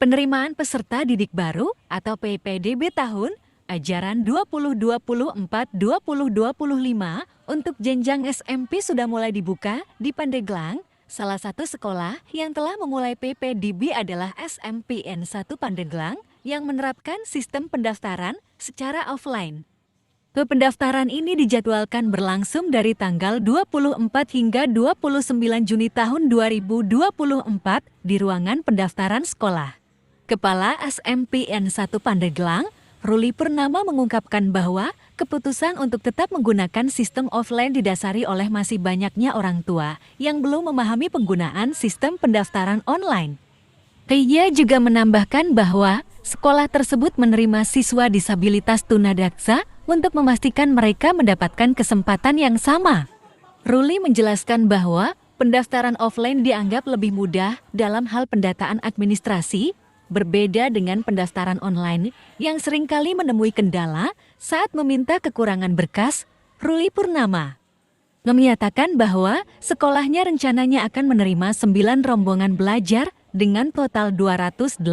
Penerimaan peserta didik baru atau PPDB tahun ajaran 2024-2025 untuk jenjang SMP sudah mulai dibuka di Pandeglang. Salah satu sekolah yang telah memulai PPDB adalah SMPN 1 Pandeglang yang menerapkan sistem pendaftaran secara offline. Pendaftaran ini dijadwalkan berlangsung dari tanggal 24 hingga 29 Juni tahun 2024 di ruangan pendaftaran sekolah. Kepala SMPN 1 Pandeglang, Ruli Purnama mengungkapkan bahwa keputusan untuk tetap menggunakan sistem offline didasari oleh masih banyaknya orang tua yang belum memahami penggunaan sistem pendaftaran online. Ia juga menambahkan bahwa sekolah tersebut menerima siswa disabilitas tunadaksa untuk memastikan mereka mendapatkan kesempatan yang sama. Ruli menjelaskan bahwa pendaftaran offline dianggap lebih mudah dalam hal pendataan administrasi, berbeda dengan pendaftaran online yang seringkali menemui kendala saat meminta kekurangan berkas. Ruli Purnama menyatakan bahwa sekolahnya rencananya akan menerima 9 rombongan belajar dengan total 288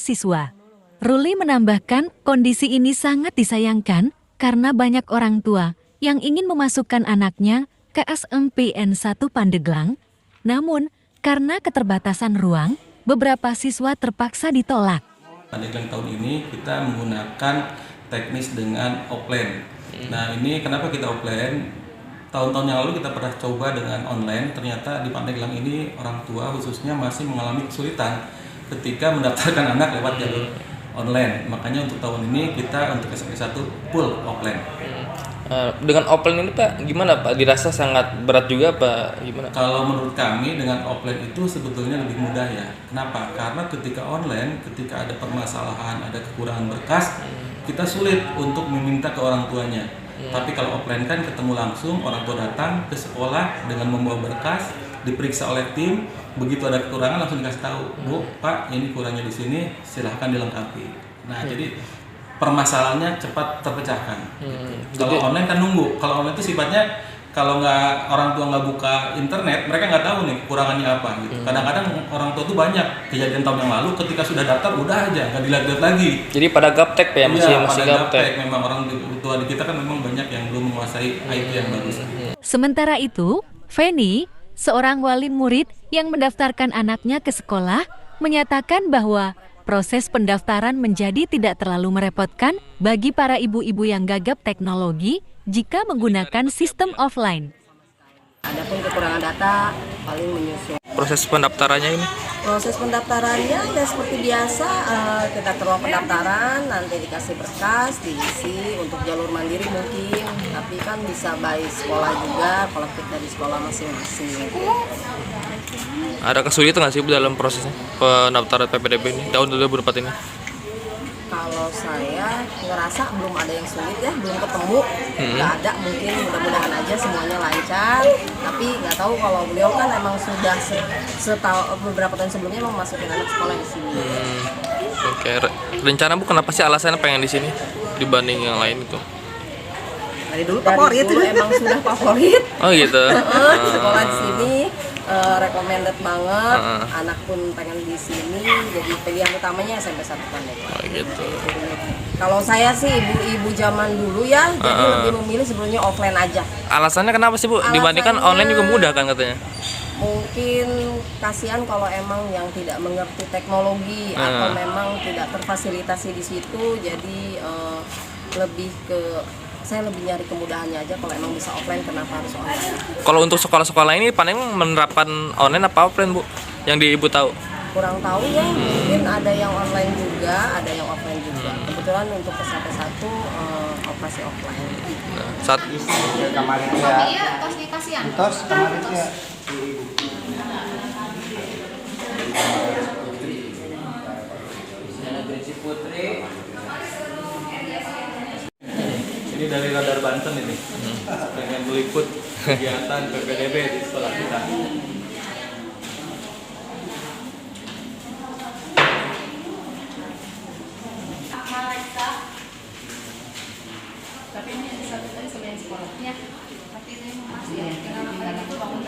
siswa. Ruli menambahkan kondisi ini sangat disayangkan karena banyak orang tua yang ingin memasukkan anaknya ke SMPN 1 Pandeglang, namun karena keterbatasan ruang, beberapa siswa terpaksa ditolak. Pandeglang tahun ini kita menggunakan teknis dengan offline. Nah, ini kenapa kita offline? Tahun-tahun yang lalu kita pernah coba dengan online, ternyata di Pandeglang ini orang tua khususnya masih mengalami kesulitan ketika mendaftarkan anak lewat jalur online. Makanya untuk tahun ini kita untuk SMP 1 full offline. Dengan offline ini Pak, gimana Pak? Dirasa sangat berat juga Pak? Gimana? Kalau menurut kami dengan offline itu sebetulnya lebih mudah ya. Kenapa? Karena ketika online, ketika ada permasalahan, ada kekurangan berkas, kita sulit untuk meminta ke orang tuanya. Tapi kalau offline kan ketemu langsung, orang tua datang ke sekolah dengan membawa berkas, diperiksa oleh tim, begitu ada kekurangan langsung dikasih tahu, Bu, Pak, ini kurangnya di sini, silahkan dilengkapi. Nah, jadi permasalahannya cepat terpecahkan. Kalau online kan nunggu. Kalau online itu sifatnya kalau nggak orang tua nggak buka internet, mereka nggak tahu nih kekurangannya apa. Gitu. Kadang-kadang orang tua tuh banyak kejadian tahun yang lalu ketika sudah daftar udah aja nggak dilihat lagi. Jadi pada gaptek ya, masih gaptek. Memang orang tua di kita kan memang banyak yang belum menguasai IT yang bagus. Sementara itu, Feni, seorang wali murid yang mendaftarkan anaknya ke sekolah, menyatakan bahwa proses pendaftaran menjadi tidak terlalu merepotkan bagi para ibu-ibu yang gagap teknologi jika menggunakan sistem offline. Adapun kekurangan data paling menyusul. Proses pendaftarannya ini? Proses pendaftarannya ya seperti biasa, kita ke ruang pendaftaran, nanti dikasih berkas, diisi untuk jalur mandiri mungkin, tapi kan bisa by sekolah juga, kolektif dari sekolah masing-masing. Ada kesulitan nggak sih dalam prosesnya pendaftaran PPDB ini tahun 2024 ini? Kalau saya ngerasa belum ada yang sulit ya, belum ketemu, nggak ada, mungkin mudah-mudahan aja semuanya lancar. Tapi nggak tahu kalau beliau kan emang sudah beberapa tahun sebelumnya emang masukin anak sekolah di sini. Oke, rencana Bu kenapa sih alasannya pengen di sini dibanding yang lain itu? Dari dulu favorit, emang sudah favorit. Oh gitu. Sekolah di sini recommended banget, anak pun pengen di sini, jadi pilihan utamanya SMP 1 Pandeglang. Oh gitu. Kalau saya sih ibu-ibu zaman dulu ya, jadi lebih memilih sebelumnya offline aja. Alasannya kenapa sih Bu? Dibandingkan online juga mudah kan katanya? Mungkin kasihan kalau emang yang tidak mengerti teknologi atau memang tidak terfasilitasi di situ, jadi lebih ke saya lebih nyari kemudahannya aja. Kalau emang bisa offline, kenapa harus online? Kalau untuk sekolah-sekolah ini paling menerapkan online apa offline Bu? Yang di Ibu tahu? Kurang tahu ya, mungkin ada yang online juga, ada yang offline juga. Kebetulan untuk SMP 1 operasi offline. Nah, saat kamar itu ya. Tos kamar itu ya. Ini dari Radar Banten ini, pengen meliput kegiatan PPDB di sekolah kita. Tapi ini ada satu tadi selain sekolahnya, tapi ini masih ya, tinggal anak-anak bangun.